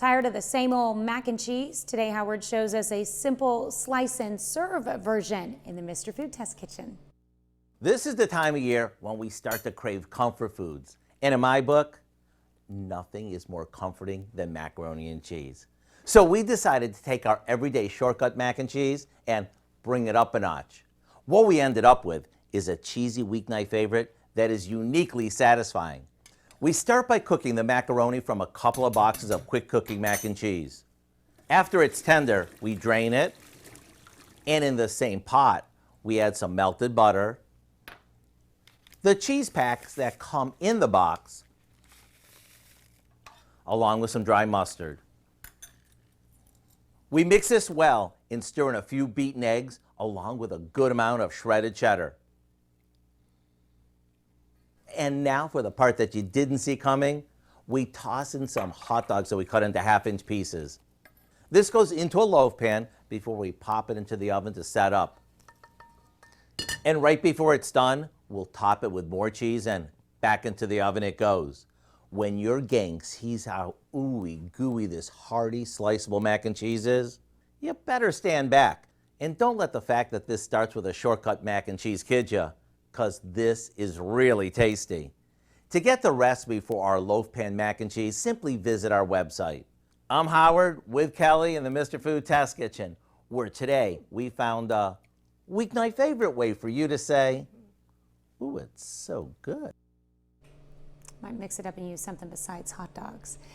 Tired of the same old mac and cheese? Today Howard shows us a simple slice and serve version in the Mr. Food Test Kitchen. This is the time of year when we start to crave comfort foods. And in my book, nothing is more comforting than macaroni and cheese. So we decided to take our everyday shortcut mac and cheese and bring it up a notch. What we ended up with is a cheesy weeknight favorite that is uniquely satisfying. We start by cooking the macaroni from a couple of boxes of quick cooking mac and cheese. After it's tender, we drain it, and in the same pot, we add some melted butter, the cheese packs that come in the box, along with some dry mustard. We mix this well and stir in a few beaten eggs along with a good amount of shredded cheddar. And now for the part that you didn't see coming, we toss in some hot dogs that we cut into half-inch pieces. This goes into a loaf pan before we pop it into the oven to set up. And right before it's done, we'll top it with more cheese and back into the oven it goes. When your gang sees how ooey gooey this hearty sliceable mac and cheese is, you better stand back. And don't let the fact that this starts with a shortcut mac and cheese kid you, because this is really tasty. To get the recipe for our loaf pan mac and cheese, simply visit our website. I'm Howard with Kelly in the Mr. Food Test Kitchen, where today we found a weeknight favorite way for you to say, ooh, it's so good. Might mix it up and use something besides hot dogs.